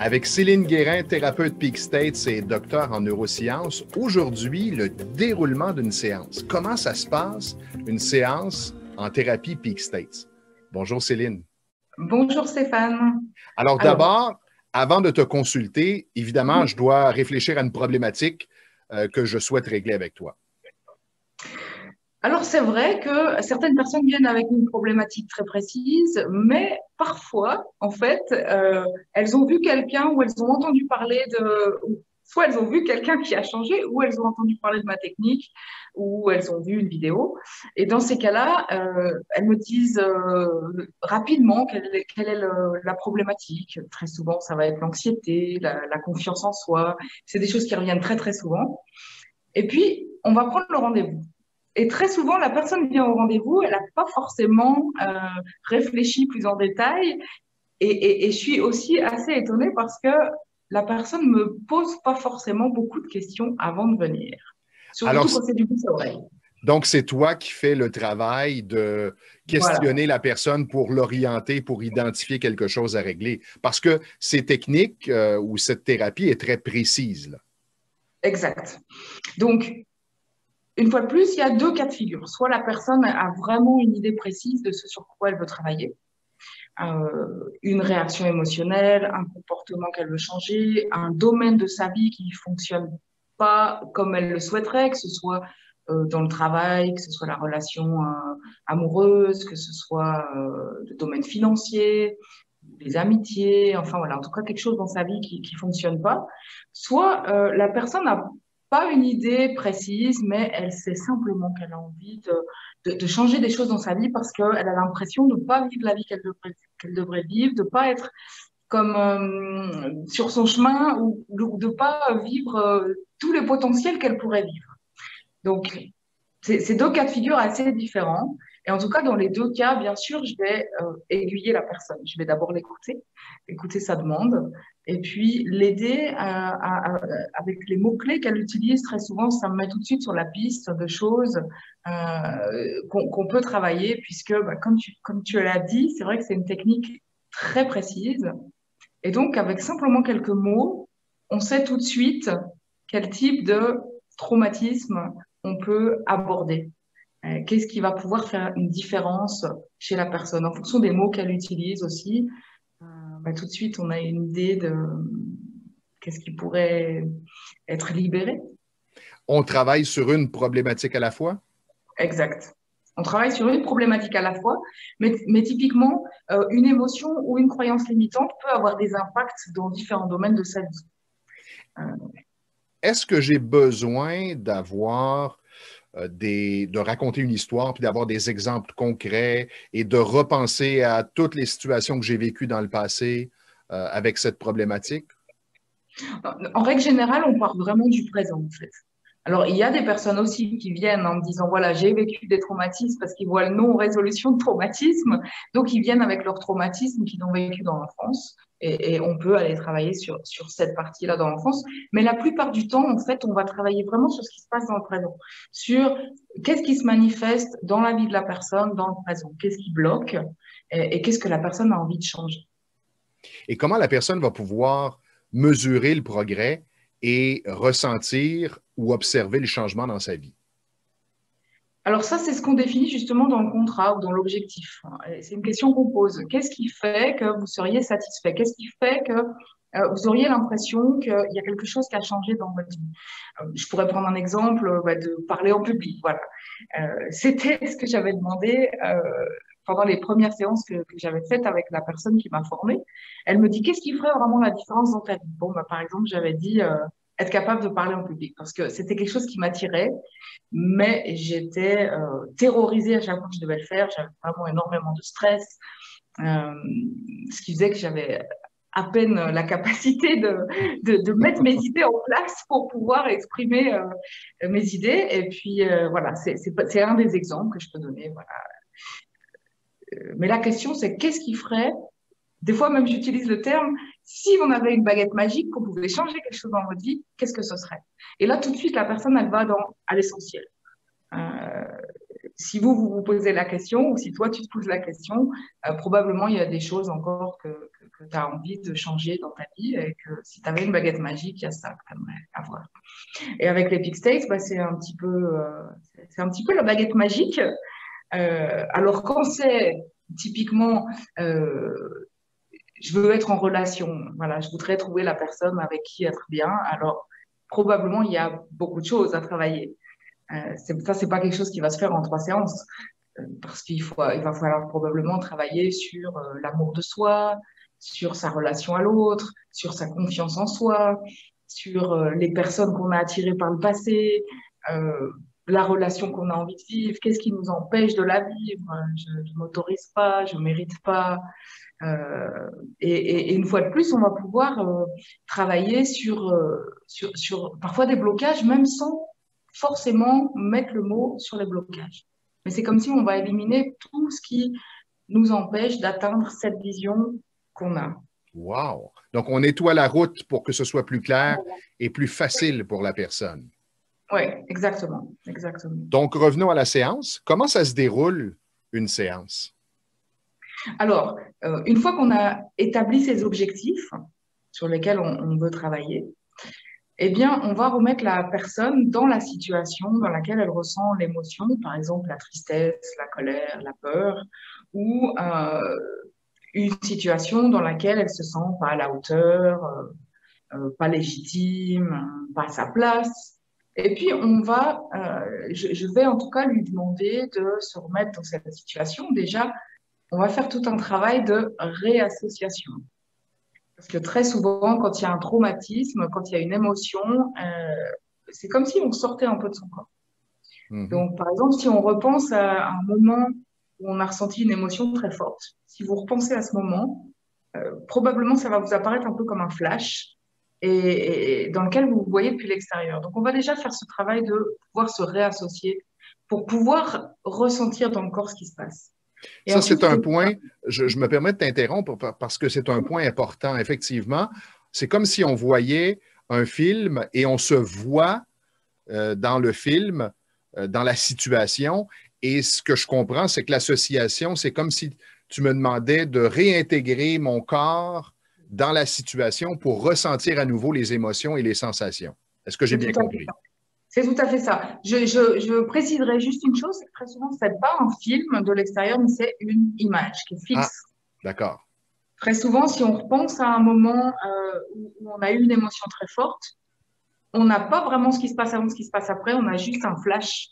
Avec Céline Guérin, thérapeute Peak States et docteur en neurosciences, aujourd'hui, le déroulement d'une séance. Comment ça se passe, une séance en thérapie Peak States? Bonjour Céline. Bonjour Stéphane. Alors d'abord, avant de te consulter, évidemment, je dois réfléchir à une problématique que je souhaite régler avec toi. Alors c'est vrai que certaines personnes viennent avec une problématique très précise, mais parfois, en fait, elles ont vu quelqu'un ou elles ont entendu parler soit elles ont vu quelqu'un qui a changé, ou elles ont entendu parler de ma technique, ou elles ont vu une vidéo. Et dans ces cas-là, elles me disent rapidement quelle est la problématique. Très souvent, ça va être l'anxiété, la confiance en soi. C'est des choses qui reviennent très, très souvent. Et puis, on va prendre le rendez-vous. Et très souvent, la personne vient au rendez-vous, elle n'a pas forcément réfléchi plus en détail. Et je suis aussi assez étonnée parce que la personne ne me pose pas forcément beaucoup de questions avant de venir. Alors, Surtout quand c'est du bouche à oreille. donc, c'est toi qui fais le travail de questionner la personne pour l'orienter, pour identifier quelque chose à régler. Parce que ces techniques ou cette thérapie est très précise, là. Exact. Donc, une fois de plus, il y a deux cas de figure. Soit la personne a vraiment une idée précise de ce sur quoi elle veut travailler, une réaction émotionnelle, un comportement qu'elle veut changer, un domaine de sa vie qui ne fonctionne pas comme elle le souhaiterait, que ce soit dans le travail, que ce soit la relation amoureuse, que ce soit le domaine financier, les amitiés, enfin voilà, en tout cas quelque chose dans sa vie qui ne fonctionne pas. Soit la personne n'a pas une idée précise, mais elle sait simplement qu'elle a envie de changer des choses dans sa vie parce qu'elle a l'impression de ne pas vivre la vie qu'elle devrait vivre, de ne pas être comme sur son chemin ou de ne pas vivre tous les potentiels qu'elle pourrait vivre. Donc, c'est deux cas de figure assez différents. Et en tout cas, dans les deux cas, bien sûr, je vais aiguiller la personne. Je vais d'abord écouter sa demande, et puis l'aider avec les mots-clés qu'elle utilise très souvent. Ça me met tout de suite sur la piste de choses qu'on peut travailler, puisque, bah, comme tu l'as dit, c'est vrai que c'est une technique très précise. Et donc, avec simplement quelques mots, on sait tout de suite quel type de traumatisme on peut aborder. Qu'est-ce qui va pouvoir faire une différence chez la personne en fonction des mots qu'elle utilise aussi. Bah, tout de suite, on a une idée de qu'est-ce qui pourrait être libéré. On travaille sur une problématique à la fois? Exact. On travaille sur une problématique à la fois, mais typiquement, une émotion ou une croyance limitante peut avoir des impacts dans différents domaines de sa vie. Est-ce que j'ai besoin d'avoir de raconter une histoire, puis d'avoir des exemples concrets et de repenser à toutes les situations que j'ai vécues dans le passé avec cette problématique? En règle générale, on part vraiment du présent, en fait. Alors, il y a des personnes aussi qui viennent en me disant, voilà, j'ai vécu des traumatismes parce qu'ils voient le nom résolution de traumatisme. Donc, ils viennent avec leurs traumatismes qu'ils ont vécu dans l'enfance. Et on peut aller travailler sur cette partie-là dans l'enfance. Mais la plupart du temps, en fait, on va travailler vraiment sur ce qui se passe dans le présent. Sur qu'est-ce qui se manifeste dans la vie de la personne, dans le présent. Qu'est-ce qui bloque et qu'est-ce que la personne a envie de changer. Et comment la personne va pouvoir mesurer le progrès et ressentir ou observer le changement dans sa vie? Alors ça, c'est ce qu'on définit justement dans le contrat ou dans l'objectif. C'est une question qu'on pose. Qu'est-ce qui fait que vous seriez satisfait? Qu'est-ce qui fait que vous auriez l'impression qu'il y a quelque chose qui a changé dans votre vie? Je pourrais prendre un exemple de parler en public. Voilà. C'était ce que j'avais demandé pendant les premières séances que j'avais faites avec la personne qui m'a formée. Elle me dit, qu'est-ce qui ferait vraiment la différence dans ta vie? Bon, bah, par exemple, j'avais dit être capable de parler en public parce que c'était quelque chose qui m'attirait, mais j'étais terrorisée à chaque fois que je devais le faire. J'avais vraiment énormément de stress, euh, ce qui faisait que j'avais à peine la capacité de mettre mes idées en place pour pouvoir exprimer mes idées. Et puis, voilà, c'est un des exemples que je peux donner. Voilà. Mais la question, c'est qu'est-ce qui ferait, des fois même j'utilise le terme, si on avait une baguette magique, qu'on pouvait changer quelque chose dans votre vie, qu'est-ce que ce serait? Et là, tout de suite, la personne, elle va à l'essentiel. Euh, Si vous posez la question ou si toi tu te poses la question, probablement il y a des choses encore que que tu as envie de changer dans ta vie et que si tu avais une baguette magique, il y a ça que tu aimerais avoir. Et avec les Peak States, bah, c'est un petit peu la baguette magique. Alors quand c'est typiquement, je veux être en relation, voilà, je voudrais trouver la personne avec qui être bien, alors probablement il y a beaucoup de choses à travailler. Ça, c'est pas quelque chose qui va se faire en 3 séances, parce il va falloir probablement travailler sur l'amour de soi, sur sa relation à l'autre, sur sa confiance en soi, sur les personnes qu'on a attirées par le passé, euh, la relation qu'on a envie de vivre, qu'est-ce qui nous empêche de la vivre, je ne m'autorise pas, je ne mérite pas. Et une fois de plus, on va pouvoir travailler sur parfois des blocages, même sans forcément mettre le mot sur les blocages. Mais c'est comme si on va éliminer tout ce qui nous empêche d'atteindre cette vision qu'on a. Wow! Donc, on nettoie la route pour que ce soit plus clair et plus facile pour la personne. Oui, exactement, exactement. Donc, revenons à la séance. Comment ça se déroule, une séance? Alors, une fois qu'on a établi ces objectifs sur lesquels on veut travailler, eh bien, on va remettre la personne dans la situation dans laquelle elle ressent l'émotion, par exemple la tristesse, la colère, la peur, ou une situation dans laquelle elle se sent pas à la hauteur, pas légitime, pas à sa place. Et puis, je vais en tout cas lui demander de se remettre dans cette situation. Déjà, on va faire tout un travail de réassociation. Parce que très souvent, quand il y a un traumatisme, quand il y a une émotion, c'est comme si on sortait un peu de son corps. Mhm. Donc, par exemple, si on repense à un moment où on a ressenti une émotion très forte, si vous repensez à ce moment, probablement ça va vous apparaître un peu comme un flash et dans lequel vous vous voyez depuis l'extérieur. Donc, on va déjà faire ce travail de pouvoir se réassocier pour pouvoir ressentir dans le corps ce qui se passe. Et Ça, ensuite, c'est un point, je me permets de t'interrompre parce que c'est un point important. Effectivement, c'est comme si on voyait un film et on se voit dans le film, dans la situation. Et ce que je comprends, c'est que l'association, c'est comme si tu me demandais de réintégrer mon corps dans la situation pour ressentir à nouveau les émotions et les sensations. Est-ce que j'ai c'est bien tout à fait compris? C'est tout à fait ça. Je préciserai juste une chose, c'est que très souvent, ce n'est pas un film de l'extérieur, mais c'est une image qui est Ah, fixe. d'accord. Très souvent, si on repense à un moment où on a eu une émotion très forte, on n'a pas vraiment ce qui se passe avant, ce qui se passe après, on a juste un flash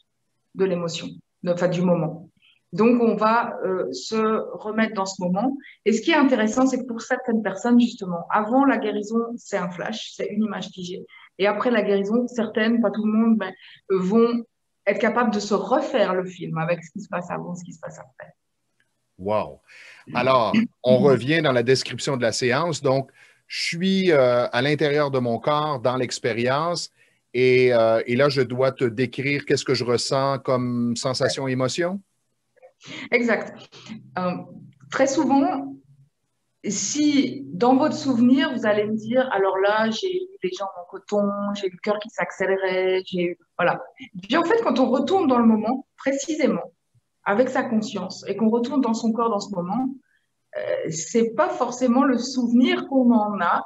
de l'émotion, enfin du moment. Donc, on va se remettre dans ce moment. Et ce qui est intéressant, c'est que pour certaines personnes, justement, avant la guérison, c'est un flash, c'est une image figée. Et après la guérison, certaines, pas tout le monde, mais, vont être capables de se refaire le film avec ce qui se passe avant, ce qui se passe après. Wow. Alors, on revient dans la description de la séance. Donc, je suis à l'intérieur de mon corps, dans l'expérience, et là, je dois te décrire qu'est-ce que je ressens comme sensation, émotion? Exact. Euh, Très souvent, si dans votre souvenir, vous allez me dire, alors là, j'ai eu les jambes en coton, j'ai eu le cœur qui s'accélérait, j'ai eu... Voilà. Puis en fait, quand on retourne dans le moment, précisément, avec sa conscience, et qu'on retourne dans son corps dans ce moment, c'est pas forcément le souvenir qu'on en a,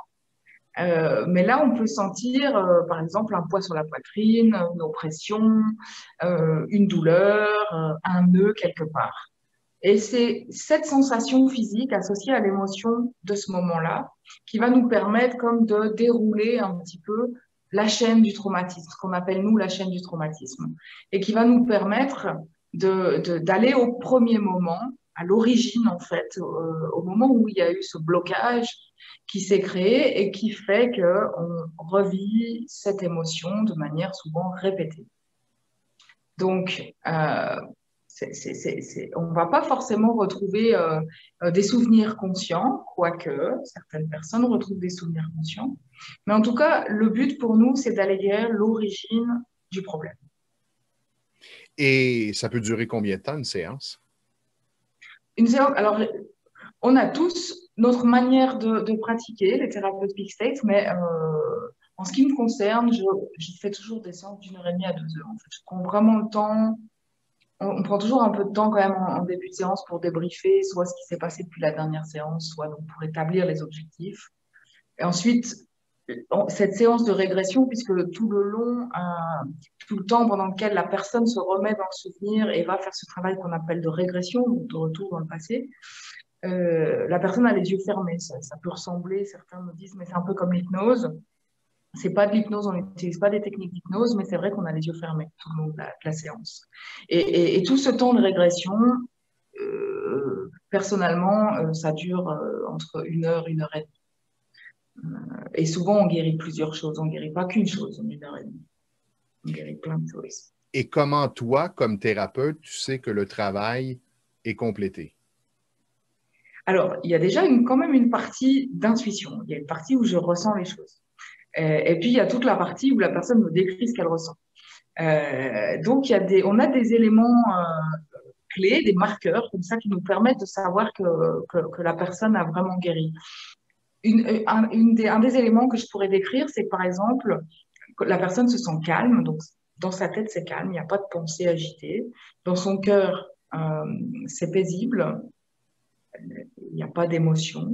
mais là, on peut sentir, par exemple, un poids sur la poitrine, une oppression, une douleur, un nœud quelque part. Et c'est cette sensation physique associée à l'émotion de ce moment-là qui va nous permettre comme de dérouler un petit peu la chaîne du traumatisme, ce qu'on appelle nous la chaîne du traumatisme, et qui va nous permettre d'aller au premier moment, à l'origine en fait, au moment où il y a eu ce blocage qui s'est créé et qui fait qu'on revit cette émotion de manière souvent répétée. Donc, on ne va pas forcément retrouver des souvenirs conscients, quoique certaines personnes retrouvent des souvenirs conscients. Mais en tout cas, le but pour nous, c'est d'aller guérir l'origine du problème. Et ça peut durer combien de temps, une séance? Une séance, alors, on a tous notre manière de pratiquer les thérapeutes Big State, mais en ce qui me concerne, je fais toujours des séances d'1 heure et demie à 2 heures. En fait. Je prends vraiment le temps on prend toujours un peu de temps quand même en début de séance pour débriefer, soit ce qui s'est passé depuis la dernière séance, soit donc pour établir les objectifs. Et ensuite, cette séance de régression, puisque tout le long, tout le temps pendant lequel la personne se remet dans le souvenir et va faire ce travail qu'on appelle de régression, donc de retour dans le passé, la personne a les yeux fermés. Ça peut ressembler, certains me disent, mais c'est un peu comme l'hypnose. C'est pas de l'hypnose, on n'utilise pas des techniques d'hypnose, mais c'est vrai qu'on a les yeux fermés tout le long de la séance. Et tout ce temps de régression, personnellement, ça dure entre 1 heure, 1 heure et demie. Et souvent, on guérit plusieurs choses. On ne guérit pas qu'une chose en 1 heure et demie. On guérit plein de choses. Et comment toi, comme thérapeute, tu sais que le travail est complété? Alors, il y a déjà quand même une partie d'intuition. Il y a une partie où je ressens les choses. Et puis, il y a toute la partie où la personne me décrit ce qu'elle ressent. Donc, on a des éléments clés, des marqueurs comme ça qui nous permettent de savoir que la personne a vraiment guéri. Un des éléments que je pourrais décrire, c'est que par exemple, la personne se sent calme, donc dans sa tête c'est calme, il n'y a pas de pensée agitée. Dans son cœur, c'est paisible, il n'y a pas d'émotion.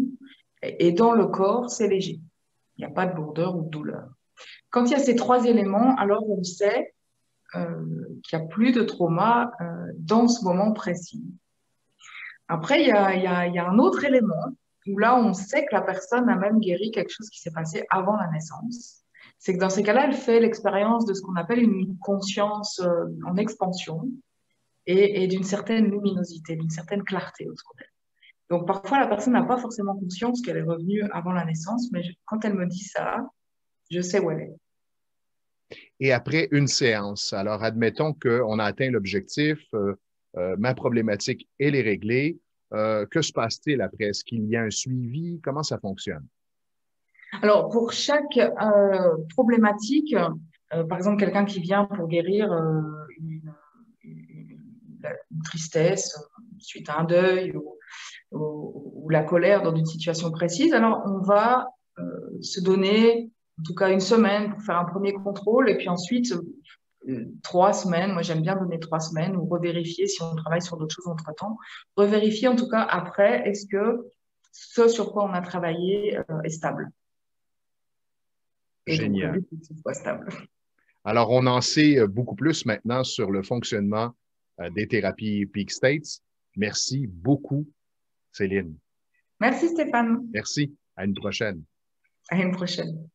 Et dans le corps, c'est léger, il n'y a pas de lourdeur ou de douleur. Quand il y a ces trois éléments, alors on sait qu'il n'y a plus de trauma dans ce moment précis. Après, il y a un autre élément où là, on sait que la personne a même guéri quelque chose qui s'est passé avant la naissance. C'est que dans ces cas-là, elle fait l'expérience de ce qu'on appelle une conscience en expansion et d'une certaine luminosité, d'une certaine clarté autour d'elle. Donc parfois, la personne n'a pas forcément conscience qu'elle est revenue avant la naissance, mais quand elle me dit ça, je sais où elle est. Et après une séance, alors admettons qu'on a atteint l'objectif, ma problématique, elle est réglée. Que se passe-t-il après? Est-ce qu'il y a un suivi? Comment ça fonctionne? Alors, pour chaque problématique, par exemple, quelqu'un qui vient pour guérir une tristesse suite à un deuil ou la colère dans une situation précise, alors on va se donner en tout cas 1 semaine pour faire un premier contrôle et puis ensuite 3 semaines. Moi, j'aime bien donner 3 semaines ou revérifier si on travaille sur d'autres choses entre-temps. Revérifier en tout cas après, est-ce que ce sur quoi on a travaillé est stable. Et donc, le Génial. but, c'est que ce soit stable. Alors, on en sait beaucoup plus maintenant sur le fonctionnement des thérapies Peak States. Merci beaucoup, Céline. Merci Stéphane. Merci. À une prochaine. À une prochaine.